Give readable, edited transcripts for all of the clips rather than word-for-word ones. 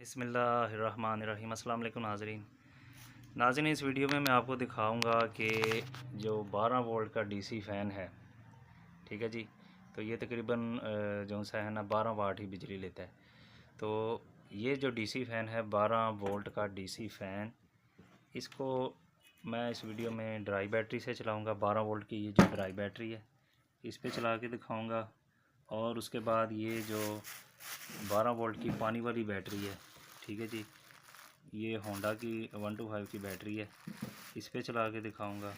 बिस्मिल्लाहिर्रहमानिर्रहीम। अस्सलाम वालेकुम नाज़रीन, इस वीडियो में मैं आपको दिखाऊंगा कि जो 12 वोल्ट का डीसी फ़ैन है, ठीक है जी, तो ये तकरीबन जो सा है ना 12 वाट ही बिजली लेता है। तो ये जो डीसी फ़ैन है 12 वोल्ट का डीसी फ़ैन, इसको मैं इस वीडियो में ड्राई बैटरी से चलाऊँगा। 12 वोल्ट की ये जो ड्राई बैटरी है इस पर चला के दिखाऊँगा। और उसके बाद ये जो 12 वोल्ट की पानी वाली बैटरी है, ठीक है जी, ये होंडा की 125 की बैटरी है, इस पे चला के दिखाऊंगा।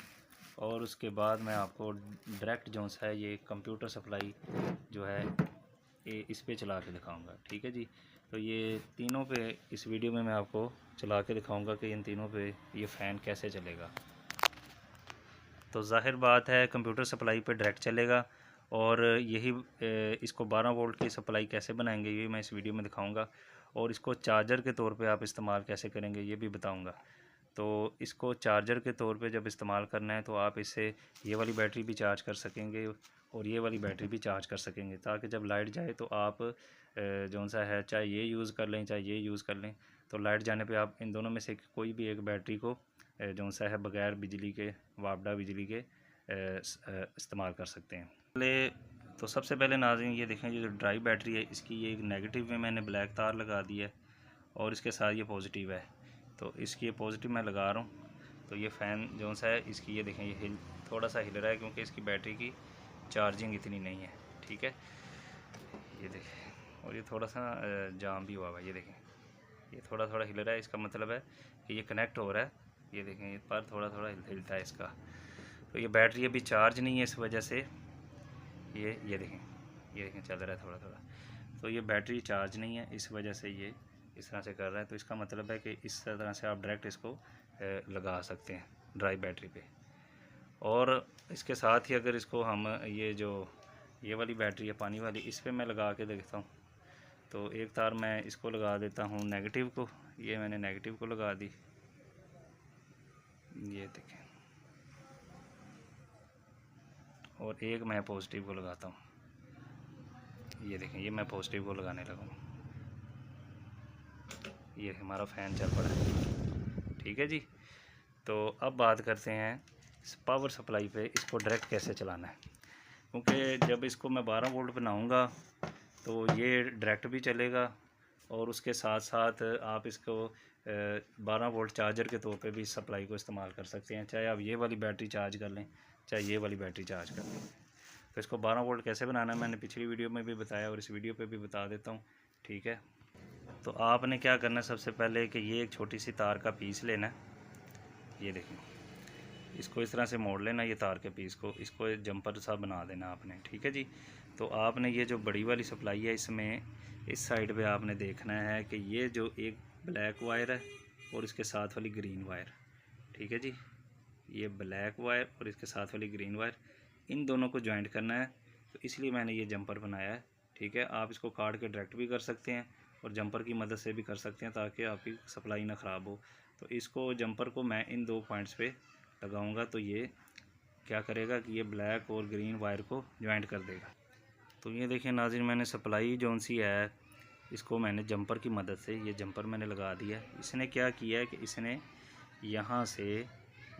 और उसके बाद मैं आपको डायरेक्ट जो है ये कंप्यूटर सप्लाई जो है ये इस पे चला के दिखाऊंगा, ठीक है जी। तो ये तीनों पे इस वीडियो में मैं आपको चला के दिखाऊंगा कि इन तीनों पे ये फ़ैन कैसे चलेगा। तो ज़ाहिर बात है कंप्यूटर सप्लाई पे डायरेक्ट चलेगा। और यही इसको 12 वोल्ट की सप्लाई कैसे बनाएंगे ये मैं इस वीडियो में दिखाऊंगा। और इसको चार्जर के तौर पे आप इस्तेमाल कैसे करेंगे ये भी बताऊंगा। तो इसको चार्जर के तौर पे जब इस्तेमाल करना है तो आप इससे ये वाली बैटरी भी चार्ज कर सकेंगे और ये वाली बैटरी भी चार्ज कर सकेंगे, ताकि जब लाइट जाए तो आप जो सा है चाहे ये यूज़ कर लें चाहे ये यूज़ कर लें, तो लाइट जाने पे आप इन दोनों में से कोई भी एक बैटरी को जो सा है बग़ैर बिजली के वापडा बिजली के इस्तेमाल कर सकते हैं। पहले तो सबसे पहले नाज़रीन ये देखें, ये जो ड्राई बैटरी है इसकी ये एक नेगेटिव में मैंने ब्लैक तार लगा दी है और इसके साथ ये पॉजिटिव है। तो इसकी ये पॉजिटिव मैं लगा रहा हूँ। तो ये फ़ैन जो सा है इसकी ये देखें ये थोड़ा सा हिल रहा है क्योंकि इसकी बैटरी की चार्जिंग इतनी नहीं है, ठीक है, ये देखें। और ये थोड़ा सा जाम भी हुआ हुआ है, ये देखें ये थोड़ा थोड़ा हिल रहा है, इसका मतलब है कि ये कनेक्ट हो रहा है। ये देखें ये पर थोड़ा थोड़ा हिलता है इसका। तो ये बैटरी अभी चार्ज नहीं है, इस वजह से ये देखें चल रहा है थोड़ा थोड़ा। तो ये बैटरी चार्ज नहीं है, इस वजह से ये इस तरह से कर रहा है। तो इसका मतलब है कि इस तरह से आप डायरेक्ट इसको लगा सकते हैं ड्राई बैटरी पे। और इसके साथ ही अगर इसको हम ये वाली बैटरी है पानी वाली, इस पर मैं लगा के देखता हूँ। तो एक तार मैं इसको लगा देता हूँ नेगेटिव को, ये मैंने नेगेटिव को लगा दी, ये देखें, और एक मैं पॉजिटिव को लगाता हूँ। ये देखें ये मैं पॉजिटिव को लगाने लगा, ये हमारा फ़ैन चल पड़ा है, ठीक है जी। तो अब बात करते हैं पावर सप्लाई पे इसको डायरेक्ट कैसे चलाना है। क्योंकि जब इसको मैं 12 वोल्ट बनाऊँगा तो ये डायरेक्ट भी चलेगा और उसके साथ साथ आप इसको 12 वोल्ट चार्जर के तौर पे भी सप्लाई को इस्तेमाल कर सकते हैं, चाहे आप ये वाली बैटरी चार्ज कर लें चाहे ये वाली बैटरी चार्ज कर लें। तो इसको 12 वोल्ट कैसे बनाना है मैंने पिछली वीडियो में भी बताया और इस वीडियो पे भी बता देता हूँ, ठीक है। तो आपने क्या करना है, सबसे पहले कि ये एक छोटी सी तार का पीस लेना है, ये देखें, इसको इस तरह से मोड़ लेना ये तार के पीस को, इसको जंपर सा बना देना आपने, ठीक है जी। तो आपने ये जो बड़ी वाली सप्लाई है इसमें इस साइड पे आपने देखना है कि ये जो एक ब्लैक वायर है और इसके साथ वाली ग्रीन वायर, ठीक है जी, ये ब्लैक वायर और इसके साथ वाली ग्रीन वायर, इन दोनों को ज्वाइंट करना है। तो इसलिए मैंने ये जंपर बनाया है, ठीक है। आप इसको काट के डायरेक्ट भी कर सकते हैं और जंपर की मदद से भी कर सकते हैं ताकि आपकी सप्लाई ना ख़राब हो। तो इसको जंपर को मैं इन दो पॉइंट्स पे लगाऊंगा तो ये क्या करेगा कि ये ब्लैक और ग्रीन वायर को ज्वाइंट कर देगा। तो ये देखिए नाज़रीन, मैंने सप्लाई जौन सी है इसको मैंने जंपर की मदद से ये जंपर मैंने लगा दिया। इसने क्या किया है कि इसने यहाँ से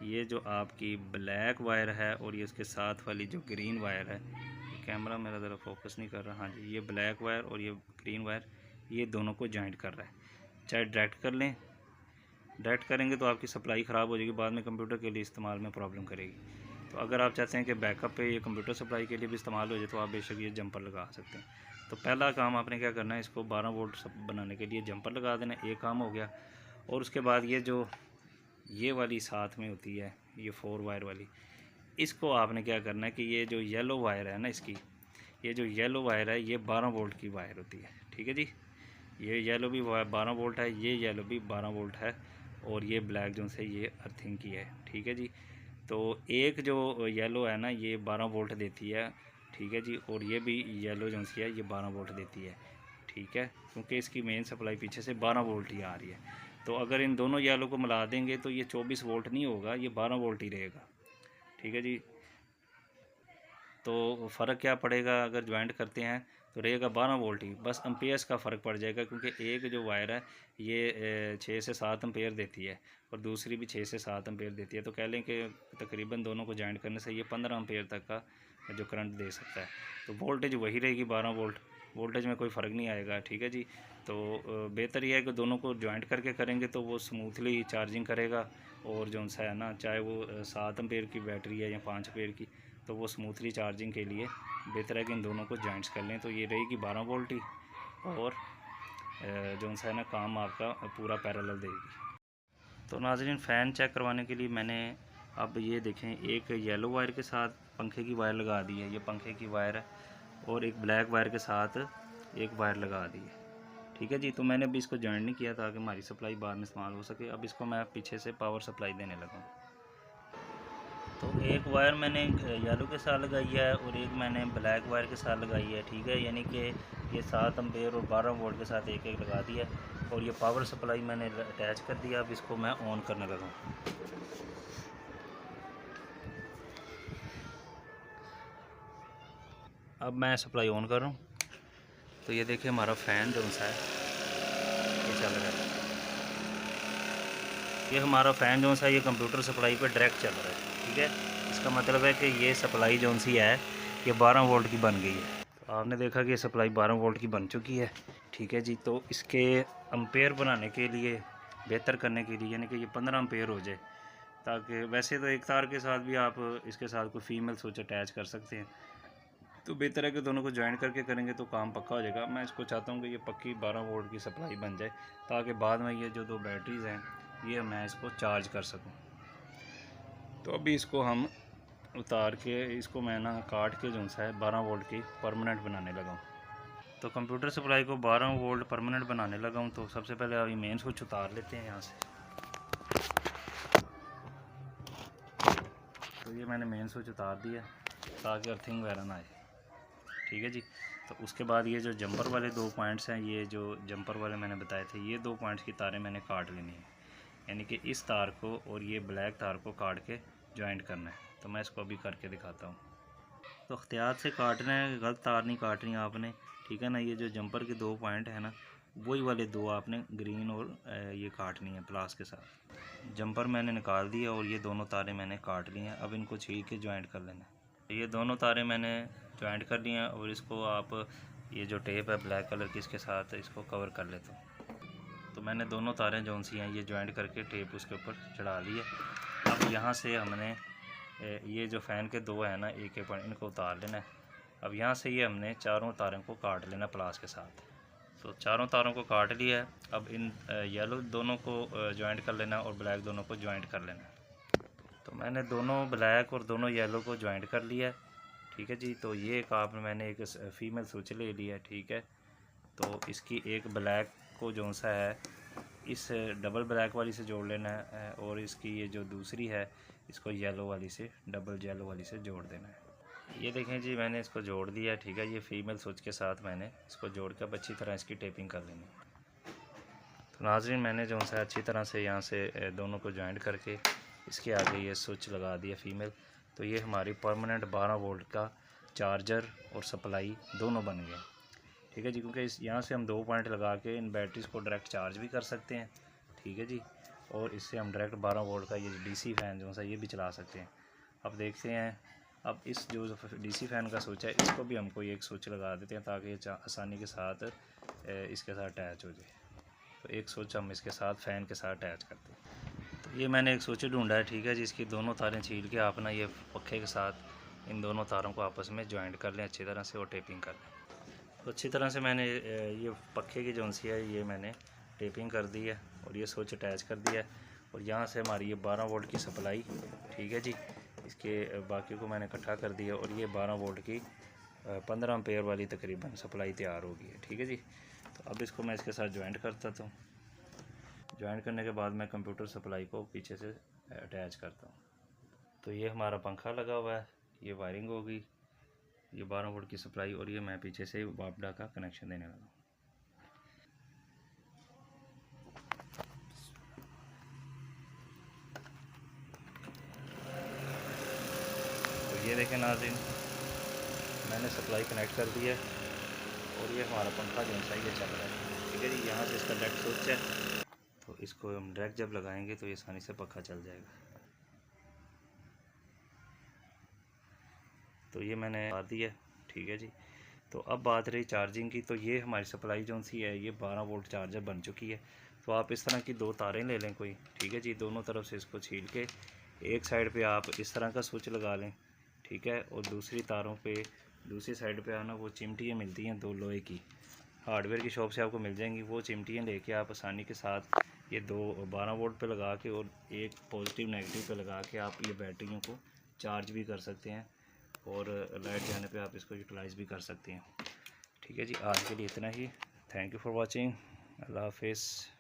ये जो आपकी ब्लैक वायर है और ये उसके साथ वाली जो ग्रीन वायर है, कैमरा मेरा ज़रा फोकस नहीं कर रहा, हाँ जी, ये ब्लैक वायर और ये ग्रीन वायर ये दोनों को ज्वाइंट कर रहा है। चाहे डायरेक्ट कर लें, डायरेक्ट करेंगे तो आपकी सप्लाई ख़राब हो जाएगी, बाद में कंप्यूटर के लिए इस्तेमाल में प्रॉब्लम करेगी। तो अगर आप चाहते हैं कि बैकअप पे ये कंप्यूटर सप्लाई के लिए भी इस्तेमाल हो जाए तो आप बेशक ये जंपर लगा सकते हैं। तो पहला काम आपने क्या करना है, इसको 12 वोल्ट बनाने के लिए जंपर लगा देना, एक काम हो गया। और उसके बाद ये वाली साथ में होती है ये 4 वायर वाली, इसको आपने क्या करना है कि ये जो येलो वायर है ना इसकी, ये जो येलो वायर है ये 12 वोल्ट की वायर होती है, ठीक है जी। ये येलो भी 12 वोल्ट है, ये येलो भी 12 वोल्ट है और ये ब्लैक जो से ये अर्थिंग की है, ठीक है जी। तो एक जो येलो है ना ये 12 वोल्ट देती है, ठीक है जी, और ये भी येलो जो सी है ये 12 वोल्ट देती है, ठीक है, क्योंकि इसकी मेन सप्लाई पीछे से 12 वोल्ट ही आ रही है। तो अगर इन दोनों येलो को मिला देंगे तो ये 24 वोल्ट नहीं होगा, ये 12 वोल्ट ही रहेगा, ठीक है जी। तो फ़र्क क्या पड़ेगा अगर ज्वाइंट करते हैं तो रहेगा 12 वोल्ट ही, बस एम्पेयर्स का फ़र्क पड़ जाएगा, क्योंकि एक जो वायर है ये 6 से 7 एम्पेयर देती है और दूसरी भी 6 से 7 एम्पेयर देती है। तो कह लें कि तकरीबन दोनों को जॉइंट करने से ये 15 एम्पेयर तक का जो करंट दे सकता है। तो वोल्टेज वही रहेगी 12 वोल्ट, वोल्टेज में कोई फ़र्क नहीं आएगा, ठीक है जी। तो बेहतर यह है कि दोनों को जॉइंट करके करेंगे तो वो स्मूथली चार्जिंग करेगा, और जो सा है ना, चाहे वो 7 एम्पेयर की बैटरी है या 5 एम्पेयर की, तो वो स्मूथली चार्जिंग के लिए बेहतर है कि इन दोनों को जॉइंट्स कर लें। तो ये रहेगी 12 वोल्ट ही, और जो सा है ना, काम आपका पूरा पैरेलल देगी। तो नाज़रीन, फ़ैन चेक करवाने के लिए मैंने अब ये देखें, एक येलो वायर के साथ पंखे की वायर लगा दी है, ये पंखे की वायर है, और एक ब्लैक वायर के साथ एक वायर लगा दी है, ठीक है जी। तो मैंने अभी इसको जॉइंट नहीं किया ताकि हमारी सप्लाई बाद में इस्तेमाल हो सके। अब इसको मैं पीछे से पावर सप्लाई देने लगा। तो एक वायर मैंने येलो के साथ लगाई है और एक मैंने ब्लैक वायर के साथ लगाई है, ठीक है। यानी कि ये 7 एम्पेयर और 12 वोल्ट के साथ एक एक लगा दिया, और ये पावर सप्लाई मैंने अटैच कर दिया। अब इसको मैं ऑन करने लगा। अब मैं सप्लाई ऑन कर रहा हूँ। तो ये देखिए हमारा फ़ैन जो सा है ये चल रहा है। ये हमारा फ़ैन जो सा ये कंप्यूटर सप्लाई पे डायरेक्ट चल रहा है, ठीक है। इसका मतलब है कि ये सप्लाई जो सी है ये 12 वोल्ट की बन गई है। तो आपने देखा कि ये सप्लाई 12 वोल्ट की बन चुकी है, ठीक है जी। तो इसके एम्पेयर बनाने के लिए, बेहतर करने के लिए, यानी कि ये 15 एम्पेयर हो जाए, ताकि वैसे तो एक तार के साथ भी आप इसके साथ कोई फीमेल स्विच अटैच कर सकते हैं, तो बेहतर है कि दोनों को ज्वाइन करके करेंगे तो काम पक्का हो जाएगा। मैं इसको चाहता हूँ कि ये पक्की 12 वोल्ट की सप्लाई बन जाए, ताकि बाद में ये जो 2 बैटरीज़ हैं ये मैं इसको चार्ज कर सकूँ। तो अभी इसको हम उतार के, इसको मैं ना काट के जो सा है 12 वोल्ट की परमानेंट बनाने लगा हूँ। तो कंप्यूटर सप्लाई को 12 वोल्ट परमानेंट बनाने लगा हूँ। तो सबसे पहले अभी मेन स्विच उतार लेते हैं यहाँ से। तो ये मैंने मेन स्विच उतार दिया ताकि अर्थिंग वगैरह ना आए, ठीक है जी। तो उसके बाद ये जो जंपर वाले 2 पॉइंट्स हैं, ये जो जंपर वाले मैंने बताए थे, ये 2 पॉइंट्स की तारें मैंने काट लेनी है, यानी कि इस तार को और ये ब्लैक तार को काट के जॉइंट करना है। तो मैं इसको अभी करके दिखाता हूँ। तो अख्तियार से काटना है, गलत तार नहीं काटनी आपने, ठीक है ना। ये जो जंपर के 2 पॉइंट है ना, वही वाले 2 आपने ग्रीन और ये काटनी है प्लास के साथ। जंपर मैंने निकाल दिया और ये दोनों तारें मैंने काट ली हैं। अब इनको छील के जॉइंट कर लेना है। ये दोनों तारें मैंने जॉइंट कर ली हैं, और इसको आप ये जो टेप है ब्लैक कलर की, इसके साथ इसको कवर कर लेता हूँ। तो मैंने दोनों तारें जो सी हैं ये जॉइंट करके टेप उसके ऊपर चढ़ा ली है। अब यहाँ से हमने ये जो फ़ैन के 2 हैं ना, एक एक पॉइंट, इनको उतार लेना है। अब यहाँ से ये हमने चारों तारों को काट लेना प्लास के साथ। तो चारों तारों को काट लिया है। अब इन येलो दोनों को जॉइंट कर लेना और ब्लैक दोनों को जॉइंट कर लेना। तो मैंने दोनों ब्लैक और दोनों येलो को जॉइंट कर लिया है, ठीक है जी। तो ये एक मैंने एक फ़ीमेल स्विच ले लिया है, ठीक है। तो इसकी एक ब्लैक को जो सा है इस डबल ब्लैक वाली से जोड़ लेना है, और इसकी ये जो दूसरी है इसको येलो वाली से, डबल येलो वाली से जोड़ देना है। ये देखें जी, मैंने इसको जोड़ दिया, ठीक है। ये फ़ीमेल स्विच के साथ मैंने इसको जोड़ कर अच्छी तरह इसकी टेपिंग कर लेनी। तो नाज़रीन, मैंने जो सा अच्छी तरह से यहाँ से दोनों को जॉइंट करके इसके आगे ये स्विच लगा दिया फ़ीमेल। तो ये हमारी परमानेंट 12 वोल्ट का चार्जर और सप्लाई दोनों बन गए, ठीक है जी। क्योंकि इस यहाँ से हम 2 पॉइंट लगा के इन बैटरीज़ को डायरेक्ट चार्ज भी कर सकते हैं, ठीक है जी। और इससे हम डायरेक्ट 12 वोल्ट का ये डीसी फ़ैन जो सा ये भी चला सकते हैं। अब देखते हैं, अब इस जो डीसी फ़ैन का स्विच है इसको भी हम कोई एक स्विच लगा देते हैं, ताकि ये आसानी के साथ इसके साथ अटैच हो जाए। तो एक स्विच हम इसके साथ फ़ैन के साथ अटैच करते हैं। तो ये मैंने एक स्विच ढूंढा है, ठीक है जी। इसकी दोनों तारें छील के आप ना ये पखे के साथ इन दोनों तारों को आपस में जॉइंट कर लें अच्छी तरह से, और टेपिंग कर लें। तो अच्छी तरह से मैंने ये पखे की जो सी है ये मैंने टेपिंग कर दी है, और ये स्विच अटैच कर दिया है। और यहाँ से हमारी ये 12 वोल्ट की सप्लाई, ठीक है जी, इसके बाकी को मैंने इकट्ठा कर दिया, और ये 12 वोल्ट की 15 एम्पेयर वाली तकरीबन सप्लाई तैयार हो गई है, ठीक है जी। तो अब इसको मैं इसके साथ जॉइंट करता हूँ। जॉइंट करने के बाद मैं कंप्यूटर सप्लाई को पीछे से अटैच करता हूँ। तो ये हमारा पंखा लगा हुआ है, ये वायरिंग होगी, ये 12 वोल्ट की सप्लाई, और ये मैं पीछे से वापडा का कनेक्शन देने लगा। तो ये देखें नाज़रीन, मैंने सप्लाई कनेक्ट कर दी है, और ये हमारा पंखा जो है ये चल रहा है। ठीक है जी, यहाँ से इसका डायरेक्ट स्विच है, तो इसको हम डायरेक्ट जब लगाएंगे तो ये आसानी से पंखा चल जाएगा। तो ये मैंने लगा दिया। ठीक है जी, तो अब बात रही चार्जिंग की, तो ये हमारी सप्लाई जो सी है ये 12 वोल्ट चार्जर बन चुकी है। तो आप इस तरह की 2 तारें ले लें कोई। ठीक है जी, दोनों तरफ से इसको छील के एक साइड पे आप इस तरह का स्विच लगा लें। ठीक है, और दूसरी तारों पे दूसरी साइड पे आना वो चिमटियाँ मिलती हैं 2 लोहे की, हार्डवेयर की शॉप से आपको मिल जाएंगी। वो चिमटियाँ लेके आप आसानी के साथ ये 12 वोल्ट पे लगा के और एक पॉजिटिव नेगेटिव पे लगा के आप ये बैटरियों को चार्ज भी कर सकते हैं, और लाइट जाने पे आप इसको यूटिलाइज़ भी कर सकते हैं। ठीक है जी, आज के लिए इतना ही। Thank you for watching. अल्लाह हाफिज़।